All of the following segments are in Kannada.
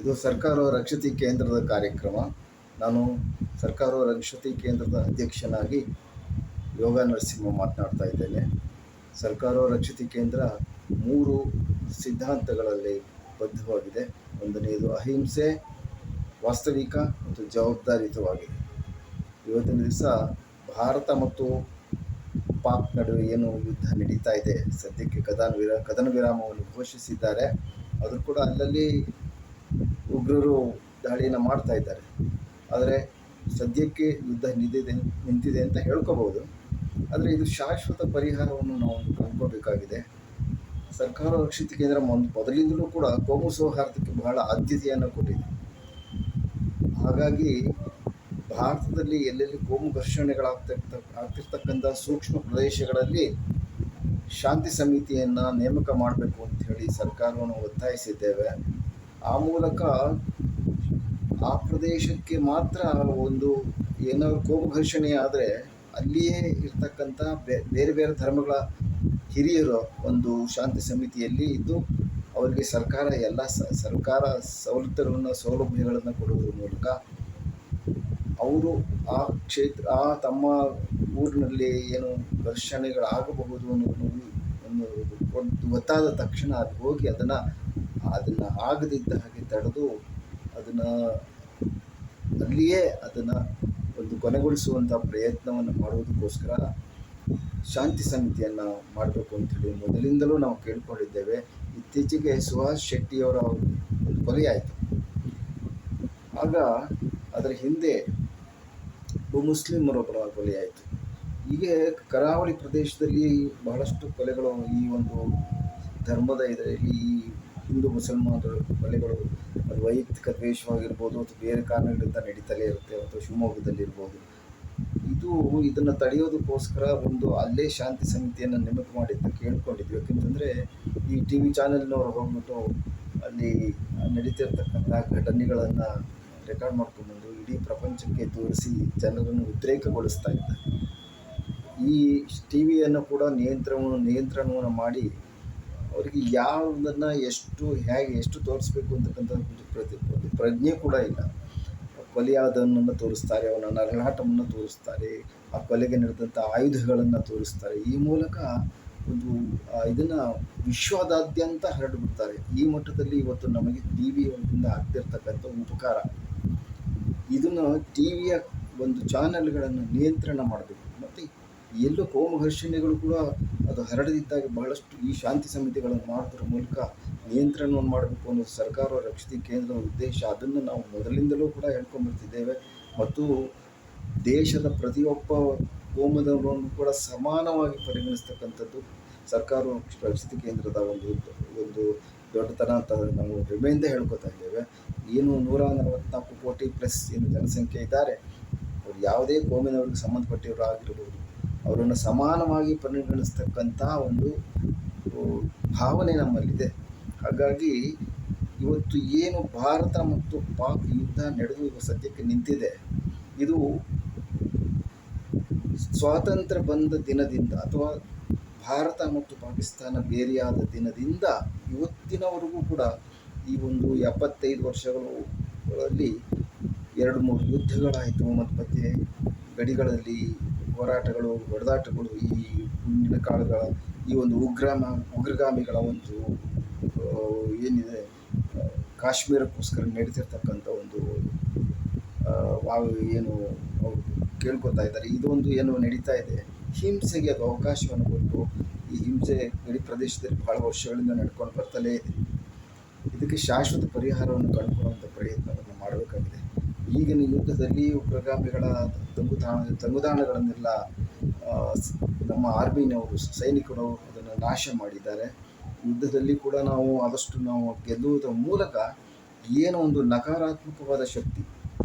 ಇದು ಸರ್ಕಾರ ರಕ್ಷತಿ ಕೇಂದ್ರದ ಕಾರ್ಯಕ್ರಮ. ನಾನು ಸರ್ಕಾರ ರಕ್ಷತಿ ಕೇಂದ್ರದ ಅಧ್ಯಕ್ಷನಾಗಿ ಯೋಗ ನರಸಿಂಹ ಮಾತನಾಡ್ತಾ ಇದ್ದೇನೆ. ಸರ್ಕಾರ ರಕ್ಷತಿ ಕೇಂದ್ರ 3 ಸಿದ್ಧಾಂತಗಳಲ್ಲಿ ಬದ್ಧವಾಗಿದೆ. ಒಂದನೆಯದು ಅಹಿಂಸೆ, ವಾಸ್ತವಿಕ ಮತ್ತು ಜವಾಬ್ದಾರಿಯುತವಾಗಿದೆ. ಇವತ್ತಿನ ದಿವಸ ಭಾರತ ಮತ್ತು ಪಾಕ್ ನಡುವೆ ಏನು ಯುದ್ಧ ನಡೀತಾ ಇದೆ, ಸದ್ಯಕ್ಕೆ ಕದನ ವಿರಾಮವನ್ನು ಘೋಷಿಸಿದ್ದಾರೆ. ಆದರೂ ಕೂಡ ಅಲ್ಲಲ್ಲಿ ಉಗ್ರರು ದಾಳಿಯನ್ನು ಮಾಡ್ತಾ ಇದ್ದಾರೆ. ಆದರೆ ಸದ್ಯಕ್ಕೆ ಯುದ್ಧ ನಿಂತಿದೆ ಅಂತ ಹೇಳ್ಕೋಬಹುದು. ಆದರೆ ಇದು ಶಾಶ್ವತ ಪರಿಹಾರವನ್ನು ನಾವು ಕಂಡುಕೋಬೇಕಾಗಿದೆ. ಸರ್ಕಾರ ರಕ್ಷಿತ ಕೇಂದ್ರ ಮೊದಲಿಂದಲೂ ಕೂಡ ಕೋಮು ಸೌಹಾರ್ದಕ್ಕೆ ಬಹಳ ಆದ್ಯತೆಯನ್ನು ಕೊಟ್ಟಿದೆ. ಹಾಗಾಗಿ ಭಾರತದಲ್ಲಿ ಎಲ್ಲೆಲ್ಲಿ ಕೋಮು ಘರ್ಷಣೆಗಳಾಗ್ತಿರ್ತಕ್ಕಂಥ ಸೂಕ್ಷ್ಮ ಪ್ರದೇಶಗಳಲ್ಲಿ ಶಾಂತಿ ಸಮಿತಿಯನ್ನು ನೇಮಕ ಮಾಡಬೇಕು ಅಂತ ಹೇಳಿ ಸರ್ಕಾರವನ್ನು ಒತ್ತಾಯಿಸಿದ್ದೇವೆ. ಆ ಮೂಲಕ ಆ ಪ್ರದೇಶಕ್ಕೆ ಮಾತ್ರ ಒಂದು ಏನಾದರೂ ಕೋಮು ಘರ್ಷಣೆ ಆದರೆ ಅಲ್ಲಿಯೇ ಇರ್ತಕ್ಕಂಥ ಬೇರೆ ಬೇರೆ ಧರ್ಮಗಳ ಹಿರಿಯರು ಒಂದು ಶಾಂತಿ ಸಮಿತಿಯಲ್ಲಿ ಇದ್ದು ಅವರಿಗೆ ಸರ್ಕಾರ ಎಲ್ಲ ಸರ್ಕಾರ ಸೌಲಭ್ಯಗಳನ್ನು ಕೊಡುವುದರ ಮೂಲಕ ಅವರು ಆ ತಮ್ಮ ಊರಿನಲ್ಲಿ ಏನು ಘರ್ಷಣೆಗಳಾಗಬಹುದು ಅನ್ನೋದು ಗೊತ್ತಾದ ತಕ್ಷಣ ಅದು ಹೋಗಿ ಅದನ್ನು ಆಗದಿದ್ದ ಹಾಗೆ ತಡೆದು ಅಲ್ಲಿಯೇ ಅದನ್ನು ಒಂದು ಕೊನೆಗೊಳಿಸುವಂಥ ಪ್ರಯತ್ನವನ್ನು ಮಾಡುವುದಕ್ಕೋಸ್ಕರ ಶಾಂತಿ ಸಮಿತಿಯನ್ನು ಮಾಡಬೇಕು ಅಂಥೇಳಿ ಮೊದಲಿಂದಲೂ ನಾವು ಕೇಳ್ಕೊಂಡಿದ್ದೇವೆ. ಇತ್ತೀಚೆಗೆ ಸುಹಾಸ್ ಶೆಟ್ಟಿಯವರ ಒಂದು ಕೊಲೆಯಾಯಿತು. ಆಗ ಅದರ ಹಿಂದೆ ಮುಸ್ಲಿಮರೊಬ್ಬರ ಕೊಲೆಯಾಯಿತು. ಹೀಗೆ ಕರಾವಳಿ ಪ್ರದೇಶದಲ್ಲಿ ಬಹಳಷ್ಟು ಕೊಲೆಗಳು ಈ ಒಂದು ಧರ್ಮದ ಇದರಲ್ಲಿ ಈ ಹಿಂದೂ ಮುಸಲ್ಮಾನರ ಕೊಲೆಗಳು ಅದು ವೈಯಕ್ತಿಕ ದ್ವೇಷವಾಗಿರ್ಬೋದು ಅಥವಾ ಬೇರೆ ಕಾರಣಗಳಿಂದ ನಡೀತಲೇ ಇರುತ್ತೆ, ಅಥವಾ ಶಿವಮೊಗ್ಗದಲ್ಲಿರ್ಬೋದು. ಇದನ್ನು ತಡೆಯೋದಕ್ಕೋಸ್ಕರ ಅಲ್ಲೇ ಶಾಂತಿ ಸಮಿತಿಯನ್ನು ನೇಮಕ ಮಾಡಿದ್ದು ಕೇಳ್ಕೊಂಡಿದ್ವಿ. ಯಾಕೆಂತಂದರೆ ಈ ಟಿ ವಿ ಚಾನೆಲ್ನವರು ಹೋಗ್ಬಿಟ್ಟು ಅಲ್ಲಿ ನಡೀತಿರ್ತಕ್ಕಂಥ ಘಟನೆಗಳನ್ನು ರೆಕಾರ್ಡ್ ಮಾಡ್ಕೊಂಡ್ಬಂದು ಇಡೀ ಪ್ರಪಂಚಕ್ಕೆ ತೋರಿಸಿ ಜನರನ್ನು ಉದ್ರೇಕಗೊಳಿಸ್ತಾ ಇದ್ದಾರೆ. ಈ ಟಿ ವಿಯನ್ನು ಕೂಡ ನಿಯಂತ್ರಣವನ್ನು ಮಾಡಿ ಅವರಿಗೆ ಯಾವುದನ್ನು ಎಷ್ಟು ತೋರಿಸ್ಬೇಕು ಅಂತಕ್ಕಂಥ ಒಂದು ಪ್ರಜ್ಞೆ ಕೂಡ ಇಲ್ಲ. ಕೊಲೆಯಾದವನನ್ನು ತೋರಿಸ್ತಾರೆ, ಅವನ ನರಳಾಟವನ್ನು ತೋರಿಸ್ತಾರೆ, ಆ ಕೊಲೆಗೆ ನಡೆದಂಥ ಆಯುಧಗಳನ್ನು ತೋರಿಸ್ತಾರೆ. ಈ ಮೂಲಕ ಇದನ್ನು ವಿಶ್ವದಾದ್ಯಂತ ಹರಡಿಬಿಡ್ತಾರೆ. ಈ ಮಟ್ಟದಲ್ಲಿ ಇವತ್ತು ನಮಗೆ ಟಿ ವಿಯಿಂದ ಆಗ್ತಿರ್ತಕ್ಕಂಥ ಉಪಕಾರ. ಇದನ್ನು ಟಿ ವಿಯ ಒಂದು ಚಾನೆಲ್ಗಳನ್ನು ನಿಯಂತ್ರಣ ಮಾಡಬೇಕು. ಮತ್ತು ಎಲ್ಲೂ ಕೋಮು ಘರ್ಷಣೆಗಳು ಕೂಡ ಅದು ಹರಡದಿದ್ದಾಗ ಬಹಳಷ್ಟು ಈ ಶಾಂತಿ ಸಮಿತಿಗಳನ್ನು ಮಾಡೋದ್ರ ಮೂಲಕ ನಿಯಂತ್ರಣವನ್ನು ಮಾಡಬೇಕು ಅನ್ನೋದು ಸರ್ಕಾರ ರಕ್ಷಿತ ಕೇಂದ್ರದ ಉದ್ದೇಶ. ಅದನ್ನು ನಾವು ಮೊದಲಿಂದಲೂ ಕೂಡ ಹೇಳ್ಕೊಂಡ್ಬರ್ತಿದ್ದೇವೆ. ಮತ್ತು ದೇಶದ ಪ್ರತಿಯೊಬ್ಬ ಕೋಮುದವರನ್ನು ಕೂಡ ಸಮಾನವಾಗಿ ಪರಿಗಣಿಸ್ತಕ್ಕಂಥದ್ದು ಸರ್ಕಾರ ರಕ್ಷಿತ ಕೇಂದ್ರದ ಒಂದು ದೊಡ್ಡತನ ಅಂತ ನಾವು ಹೆಮ್ಮೆಯಿಂದ ಹೇಳ್ಕೊತಾ ಇದ್ದೇವೆ. ಏನು 144 ಕೋಟಿ ಪ್ಲಸ್ ಏನು ಜನಸಂಖ್ಯೆ ಇದ್ದಾರೆ, ಅವರು ಯಾವುದೇ ಕೋಮಿನವ್ರಿಗೆ ಸಂಬಂಧಪಟ್ಟಿವರು ಆಗಿರ್ಬೋದು, ಅವರನ್ನು ಸಮಾನವಾಗಿ ಪರಿಗಣಿಸ್ತಕ್ಕಂಥ ಒಂದು ಭಾವನೆ ನಮ್ಮಲ್ಲಿದೆ. ಹಾಗಾಗಿ ಇವತ್ತು ಏನು ಭಾರತ ಮತ್ತು ಪಾಕ್ ಯುದ್ಧ ನಡೆದು ಸದ್ಯಕ್ಕೆ ನಿಂತಿದೆ, ಇದು ಸ್ವಾತಂತ್ರ್ಯ ಬಂದ ದಿನದಿಂದ ಅಥವಾ ಭಾರತ ಮತ್ತು ಪಾಕಿಸ್ತಾನ ಬೇರೆಯಾದ ದಿನದಿಂದ ಇವತ್ತಿನವರೆಗೂ ಕೂಡ ಈ 75 ವರ್ಷಗಳಲ್ಲಿ 2-3 ಯುದ್ಧಗಳಾಯಿತು. ಮತ್ತು ಮಧ್ಯೆ ಗಡಿಗಳಲ್ಲಿ ಹೋರಾಟಗಳು, ಹೊಡೆದಾಟಗಳು, ಈ ಮುಂದಿನ ಕಾಲಗಳ ಈ ಉಗ್ರಗಾಮಿಗಳ ಏನಿದೆ ಕಾಶ್ಮೀರಕ್ಕೋಸ್ಕರ ನಡೀತಿರ್ತಕ್ಕಂಥ ಏನು ಅವರು ಕೇಳ್ಕೊತಾ ಇದ್ದಾರೆ, ಏನು ನಡೀತಾ ಇದೆ, ಹಿಂಸೆಗೆ ಅದು ಅವಕಾಶವನ್ನು ಕೊಟ್ಟು ಈ ಹಿಂಸೆ ಗಡಿ ಪ್ರದೇಶದಲ್ಲಿ ಬಹಳ ವರ್ಷಗಳಿಂದ ನಡ್ಕೊಂಡು ಬರ್ತಲೇ ಇದೆ. ಇದಕ್ಕೆ ಶಾಶ್ವತ ಪರಿಹಾರವನ್ನು ಕಂಡುಕೊಳ್ಳುವಂಥ ಪ್ರಯತ್ನವನ್ನು ಮಾಡಬೇಕಾಗಿದೆ. ಈಗಿನ ಯುದ್ಧದಲ್ಲಿ ಉಗ್ರಗಾಮಿಗಳ ತಂಗುದಾಣಗಳನ್ನೆಲ್ಲ ನಮ್ಮ ಆರ್ಮಿನವರು ಸೈನಿಕರು ಅದನ್ನು ನಾಶ ಮಾಡಿದ್ದಾರೆ. ಯುದ್ಧದಲ್ಲಿ ಕೂಡ ಆದಷ್ಟು ನಾವು ಗೆಲ್ಲುವುದರ ಮೂಲಕ ಏನೋ ಒಂದು ನಕಾರಾತ್ಮಕವಾದ ಶಕ್ತಿ,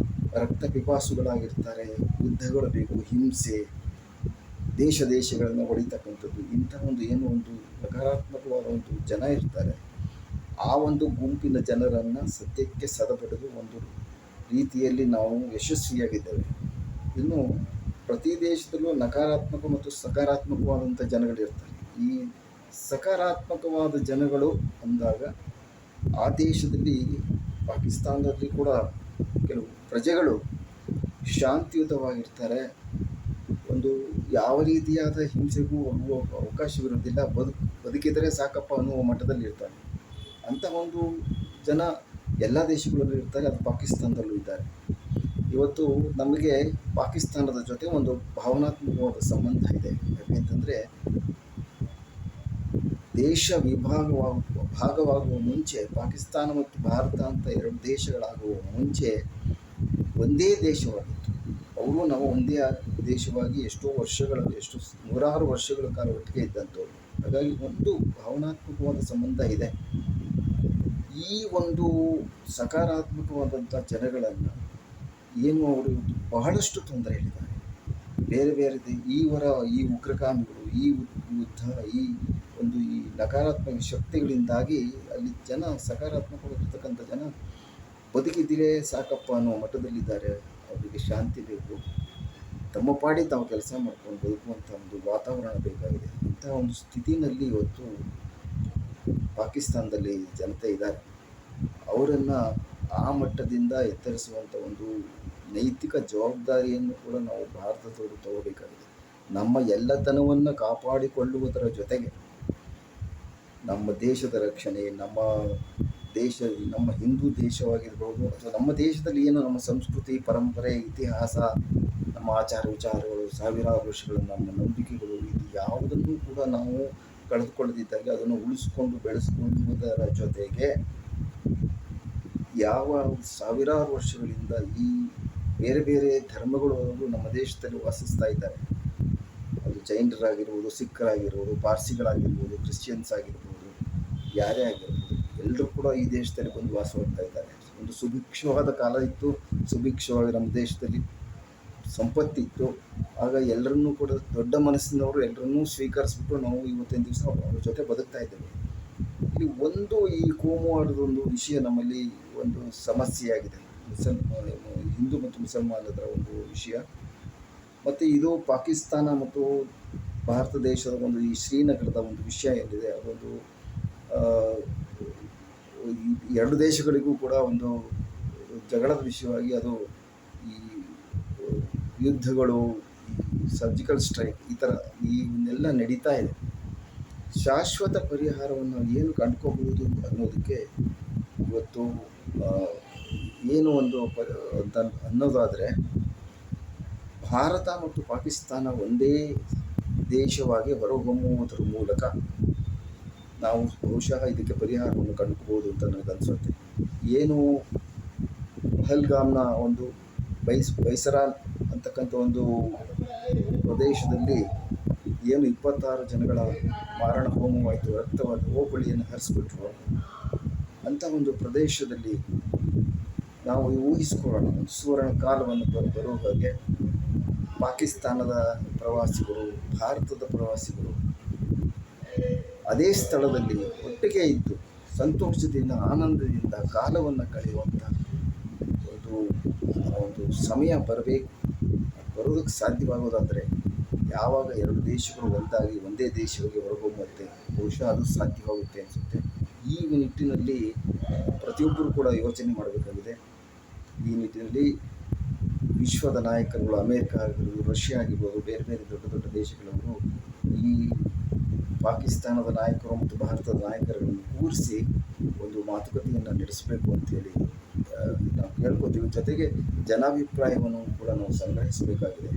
ರಕ್ತ ಪಿಪಾಸುಗಳಾಗಿರ್ತಾರೆ, ಯುದ್ಧಗಳು ಬೇಕು, ಹಿಂಸೆ, ದೇಶಗಳನ್ನು ಹೊಡಿತಕ್ಕಂಥದ್ದು, ಇಂಥ ನಕಾರಾತ್ಮಕವಾದ ಜನ ಇರ್ತಾರೆ. ಆ ಗುಂಪಿನ ಜನರನ್ನು ಸದ್ಯಕ್ಕೆ ಸದಬಡಿದು ರೀತಿಯಲ್ಲಿ ನಾವು ಯಶಸ್ವಿಯಾಗಿದ್ದೇವೆ. ಇನ್ನು ಪ್ರತಿ ದೇಶದಲ್ಲೂ ನಕಾರಾತ್ಮಕ ಮತ್ತು ಸಕಾರಾತ್ಮಕವಾದಂಥ ಜನಗಳಿರ್ತಾರೆ. ಈ ಸಕಾರಾತ್ಮಕವಾದ ಜನಗಳು ಅಂದಾಗ ಆ ದೇಶದಲ್ಲಿ ಪಾಕಿಸ್ತಾನದಲ್ಲಿ ಕೂಡ ಕೆಲವು ಪ್ರಜೆಗಳು ಶಾಂತಿಯುತವಾಗಿರ್ತಾರೆ. ಒಂದು ಯಾವ ರೀತಿಯಾದ ಹಿಂಸೆಗೂ ಹೋಗುವ ಅವಕಾಶವಿರುವುದಿಲ್ಲ. ಬದುಕಿದರೆ ಸಾಕಪ್ಪ ಅನ್ನುವ ಮಟ್ಟದಲ್ಲಿ ಇರ್ತಾರೆ. ಅಂಥ ಒಂದು ಜನ ಎಲ್ಲ ದೇಶಗಳಲ್ಲೂ ಇರ್ತಾರೆ, ಅದು ಪಾಕಿಸ್ತಾನದಲ್ಲೂ ಇದ್ದಾರೆ. ಇವತ್ತು ನಮಗೆ ಪಾಕಿಸ್ತಾನದ ಜೊತೆ ಒಂದು ಭಾವನಾತ್ಮಕವಾದ ಸಂಬಂಧ ಇದೆ. ಯಾಕೆಂತಂದರೆ ದೇಶ ಭಾಗವಾಗುವ ಮುಂಚೆ, ಪಾಕಿಸ್ತಾನ ಮತ್ತು ಭಾರತ ಅಂತ ಎರಡು ದೇಶಗಳಾಗುವ ಮುಂಚೆ ಒಂದೇ ದೇಶವಾಗಿತ್ತು. ಅವರು ನಾವು ಒಂದೇ ದೇಶವಾಗಿ ಎಷ್ಟು ನೂರಾರು ವರ್ಷಗಳ ಕಾಲ ಒಟ್ಟಿಗೆ ಇದ್ದಂಥವ್ರು. ಹಾಗಾಗಿ ಒಂದು ಭಾವನಾತ್ಮಕವಾದ ಸಂಬಂಧ ಇದೆ. ಈ ಒಂದು ಸಕಾರಾತ್ಮಕವಾದಂಥ ಜನಗಳನ್ನು ಏನು ಅವರು ಬಹಳಷ್ಟು ತೊಂದರೆಯಲ್ಲಿದ್ದಾರೆ. ಬೇರೆ ಬೇರೆ ಈ ಉಗ್ರಗಾಮಿಗಳು, ಈ ಯುದ್ಧ, ಈ ನಕಾರಾತ್ಮಕ ಶಕ್ತಿಗಳಿಂದಾಗಿ ಅಲ್ಲಿ ಜನ, ಸಕಾರಾತ್ಮಕವಾಗಿರ್ತಕ್ಕಂಥ ಜನ ಬದುಕಿದ್ದರೆ ಸಾಕಪ್ಪ ಅನ್ನೋ ಮಟ್ಟದಲ್ಲಿದ್ದಾರೆ. ಅವರಿಗೆ ಶಾಂತಿ ಬೇಕು, ತಮ್ಮ ಪಾಡಿ ತಾವು ಕೆಲಸ ಮಾಡ್ಕೊಂಡು ಬದುಕುವಂಥ ಒಂದು ವಾತಾವರಣ ಬೇಕಾಗಿದೆ. ಇಂಥ ಒಂದು ಸ್ಥಿತಿನಲ್ಲಿ ಇವತ್ತು ಪಾಕಿಸ್ತಾನದಲ್ಲಿ ಜನತೆ ಇದ್ದಾರೆ. ಅವರನ್ನು ಆ ಮಟ್ಟದಿಂದ ಎತ್ತರಿಸುವಂಥ ಒಂದು ನೈತಿಕ ಜವಾಬ್ದಾರಿಯನ್ನು ಕೂಡ ನಾವು ಭಾರತದವರು ತಗೋಬೇಕಾಗಿದೆ. ನಮ್ಮ ಎಲ್ಲತನವನ್ನು ಕಾಪಾಡಿಕೊಳ್ಳುವುದರ ಜೊತೆಗೆ ನಮ್ಮ ದೇಶದ ರಕ್ಷಣೆ, ನಮ್ಮ ಹಿಂದೂ ದೇಶವಾಗಿರ್ಬೋದು, ಅಥವಾ ನಮ್ಮ ದೇಶದಲ್ಲಿ ಏನು ನಮ್ಮ ಸಂಸ್ಕೃತಿ, ಪರಂಪರೆ, ಇತಿಹಾಸ, ನಮ್ಮ ಆಚಾರ ವಿಚಾರಗಳು, ಸಾವಿರಾರು ವರ್ಷಗಳ ನಮ್ಮ ನಂಬಿಕೆಗಳು, ಇದು ಯಾವುದನ್ನು ಕೂಡ ನಾವು ಕಳೆದುಕೊಳ್ಳದಿದ್ದಾಗ ಅದನ್ನು ಉಳಿಸ್ಕೊಂಡು ಬೆಳೆಸ್ಕೊಳ್ಳುವುದರ ಜೊತೆಗೆ ಯಾವ ಸಾವಿರಾರು ವರ್ಷಗಳಿಂದ ಈ ಬೇರೆ ಬೇರೆ ಧರ್ಮಗಳು ನಮ್ಮ ದೇಶದಲ್ಲಿ ವಾಸಿಸ್ತಾ ಇದ್ದಾರೆ. ಅದು ಜೈನರಾಗಿರ್ಬೋದು, ಸಿಖ್ಖರಾಗಿರ್ಬೋದು, ಪಾರ್ಸಿಗಳಾಗಿರ್ಬೋದು, ಕ್ರಿಶ್ಚಿಯನ್ಸ್ ಆಗಿರ್ಬೋದು, ಯಾರೇ ಆಗಿರ್ಬೋದು, ಎಲ್ಲರೂ ಕೂಡ ಈ ದೇಶದಲ್ಲಿ ಬಂದು ವಾಸವಾಗ್ತಾ ಇದ್ದಾರೆ. ಒಂದು ಸುಭಿಕ್ಷವಾದ ಕಾಲ ಇತ್ತು, ಸುಭಿಕ್ಷವಾಗಿ ನಮ್ಮ ದೇಶದಲ್ಲಿ ಸಂಪತ್ತಿತ್ತು. ಆಗ ಎಲ್ಲರನ್ನೂ ಕೂಡ ದೊಡ್ಡ ಮನಸ್ಸಿನವರು ಎಲ್ಲರನ್ನೂ ಸ್ವೀಕರಿಸ್ಬಿಟ್ಟು ನಾವು ಇವತ್ತಿನ ದಿವಸ ಅವ್ರ ಜೊತೆ ಬದುಕ್ತಾ ಇದ್ದೇವೆ. ಈ ಕೋಮುವಾದದ ಒಂದು ವಿಷಯ ನಮ್ಮಲ್ಲಿ ಒಂದು ಸಮಸ್ಯೆಯಾಗಿದೆ. ಹಿಂದೂ ಮತ್ತು ಮುಸಲ್ಮಾನರ ಒಂದು ವಿಷಯ. ಮತ್ತು ಇದು ಪಾಕಿಸ್ತಾನ ಮತ್ತು ಭಾರತ ದೇಶದ ಒಂದು ಈ ಶ್ರೀನಗರದ ಒಂದು ವಿಷಯ ಏನಿದೆ, ಅದೊಂದು ಎರಡು ದೇಶಗಳಿಗೂ ಕೂಡ ಒಂದು ಜಗಳದ ವಿಷಯವಾಗಿ ಅದು ಈ ಯುದ್ಧಗಳು, ಈ ಸರ್ಜಿಕಲ್ ಸ್ಟ್ರೈಕ್, ಇವನ್ನೆಲ್ಲ ನಡೀತಾ ಇದೆ. ಶಾಶ್ವತ ಪರಿಹಾರವನ್ನು ಏನು ಕಂಡುಕೋಬಹುದು ಅನ್ನೋದಕ್ಕೆ ಇವತ್ತು ಏನು ಅಂತ ಅನ್ನೋದಾದರೆ, ಭಾರತ ಮತ್ತು ಪಾಕಿಸ್ತಾನ ಒಂದೇ ದೇಶವಾಗಿ ಹೊರಹೊಮ್ಮುವುದರ ಮೂಲಕ ನಾವು ಬಹುಶಃ ಇದಕ್ಕೆ ಪರಿಹಾರವನ್ನು ಕಂಡುಕೋಬಹುದು ಅಂತ ನನಗನ್ಸುತ್ತೆ. ಏನು ಪಹಲ್ಗಾಮ್ನ ಒಂದು ಬೈಸರಾಲ್ ಅಂತಕ್ಕಂಥ ಒಂದು ಪ್ರದೇಶದಲ್ಲಿ ಏನು 26 ಜನಗಳ ಮಾರಣ ಹೋಮವಾಯಿತು, ರಕ್ತವಾದ ಹೋಬಳಿಯನ್ನು ಹರಿಸ್ಬಿಟ್ರು, ಅಂಥ ಒಂದು ಪ್ರದೇಶದಲ್ಲಿ ನಾವು ಊಹಿಸ್ಕೊಳ್ಳೋಣ, ಒಂದು ಸುವರ್ಣ ಕಾಲವನ್ನು ಬರುವ ಹಾಗೆ ಪಾಕಿಸ್ತಾನದ ಪ್ರವಾಸಿಗರು, ಭಾರತದ ಪ್ರವಾಸಿಗರು ಅದೇ ಸ್ಥಳದಲ್ಲಿ ಒಟ್ಟಿಗೆ ಇದ್ದು ಸಂತೋಷದಿಂದ, ಆನಂದದಿಂದ ಕಾಲವನ್ನು ಕಳೆಯುವಂಥ ಒಂದು ಸಮಯ ಬರೋದಕ್ಕೆ ಸಾಧ್ಯವಾಗೋದಾದರೆ, ಯಾವಾಗ ಎರಡು ದೇಶಗಳು ಒಂದಾಗಿ ಒಂದೇ ದೇಶವಾಗಿ ಹೊರಹೊಮ್ಮುತ್ತೆ, ಬಹುಶಃ ಅದು ಸಾಧ್ಯವಾಗುತ್ತೆ ಅನಿಸುತ್ತೆ. ಈ ನಿಟ್ಟಿನಲ್ಲಿ ಪ್ರತಿಯೊಬ್ಬರು ಕೂಡ ಯೋಚನೆ ಮಾಡಬೇಕಾಗಿದೆ. ಈ ನಿಟ್ಟಿನಲ್ಲಿ ವಿಶ್ವದ ನಾಯಕರುಗಳು, ಅಮೇರಿಕ ಆಗಿರ್ಬೋದು, ರಷ್ಯಾ ಆಗಿರ್ಬೋದು, ಬೇರೆ ಬೇರೆ ದೊಡ್ಡ ದೊಡ್ಡ ದೇಶಗಳವರು ಈ ಪಾಕಿಸ್ತಾನದ ನಾಯಕರು ಮತ್ತು ಭಾರತದ ನಾಯಕರುಗಳನ್ನು ಕೂರಿಸಿ ಒಂದು ಮಾತುಕತೆಯನ್ನು ನಡೆಸಬೇಕು ಅಂತೇಳಿ ನಾವು ಕೇಳ್ಕೊತೀವಿ. ಜೊತೆಗೆ ಜನಾಭಿಪ್ರಾಯವನ್ನು ಕೂಡ ನಾವು ಸಂಗ್ರಹಿಸಬೇಕಾಗಿದೆ.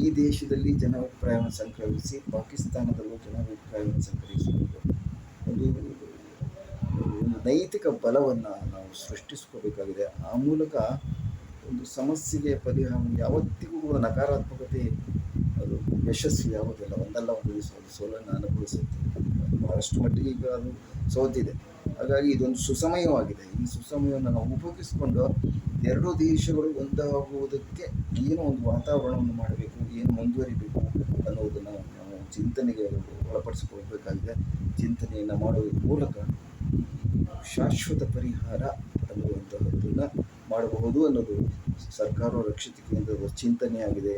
ಈ ದೇಶದಲ್ಲಿ ಜನಾಭಿಪ್ರಾಯವನ್ನು ಸಂಗ್ರಹಿಸಿ, ಪಾಕಿಸ್ತಾನದಲ್ಲೂ ಜನಾಭಿಪ್ರಾಯವನ್ನು ಸಂಗ್ರಹಿಸಬೇಕು. ಒಂದು ನೈತಿಕ ಬಲವನ್ನು ನಾವು ಸೃಷ್ಟಿಸ್ಕೋಬೇಕಾಗಿದೆ. ಆ ಮೂಲಕ ಒಂದು ಸಮಸ್ಯೆಗೆ ಪರಿಹಾರ. ಯಾವತ್ತಿಗೂ ನಕಾರಾತ್ಮಕತೆ ಅದು ಯಶಸ್ವಿ ಆಗೋದಿಲ್ಲ. ಒಂದಲ್ಲ ಒಂದು ದಿವಸ ಅದು ಸೋಲನ್ನು ಅನುಭವಿಸುತ್ತೆ. ಬಹಳಷ್ಟು ಮಟ್ಟಿಗೆ ಈಗ ಅದು ಸೋತಿದೆ. ಹಾಗಾಗಿ ಇದೊಂದು ಸುಸಮಯವಾಗಿದೆ. ಈ ಸುಸಮಯವನ್ನು ನಾವು ಉಪಯೋಗಿಸಿಕೊಂಡು ಎರಡೂ ದೇಶಗಳು ಒಂದಾಗುವುದಕ್ಕೆ ಏನೋ ಒಂದು ವಾತಾವರಣವನ್ನು ಮಾಡಬೇಕು, ಏನು ಮುಂದುವರಿಬೇಕು ಅನ್ನೋದನ್ನು ನಾವು ಚಿಂತನೆಗೆ ಒಳಪಡಿಸಿಕೊಳ್ಬೇಕಾಗಿದೆ. ಚಿಂತನೆಯನ್ನು ಮಾಡೋದ್ರ ಮೂಲಕ ಶಾಶ್ವತ ಪರಿಹಾರ ಅನ್ನುವಂತಹದ್ದನ್ನು ಮಾಡಬಹುದು ಅನ್ನೋದು ಸರ್ಕಾರ ರಕ್ಷಿತ ಕೇಂದ್ರದ ಚಿಂತನೆಯಾಗಿದೆ.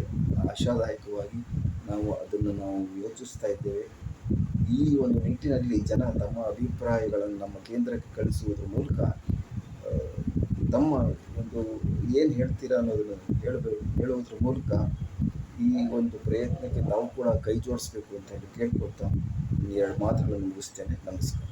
ಆಶಾದಾಯಕವಾಗಿ ನಾವು ಅದನ್ನು ಯೋಚಿಸ್ತಾ ಇದ್ದೇವೆ. ಈ ಒಂದು ನಿಟ್ಟಿನಲ್ಲಿ ಜನ ತಮ್ಮ ಅಭಿಪ್ರಾಯಗಳನ್ನು ನಮ್ಮ ಕೇಂದ್ರಕ್ಕೆ ಕಳಿಸುವುದರ ಮೂಲಕ ತಮ್ಮ ಒಂದು ಏನು ಹೇಳ್ತೀರಾ ಅನ್ನೋದನ್ನು ಹೇಳುವುದ್ರ ಮೂಲಕ ಈ ಒಂದು ಪ್ರಯತ್ನಕ್ಕೆ ತಾವು ಕೂಡ ಕೈ ಜೋಡಿಸ್ಬೇಕು ಅಂತ ಹೇಳಿ ಕೇಳ್ಕೊಳ್ತಾ ಈ ಎರಡು ಮಾತುಗಳನ್ನು ಮುಗಿಸ್ತೇನೆ. ನಮಸ್ಕಾರ.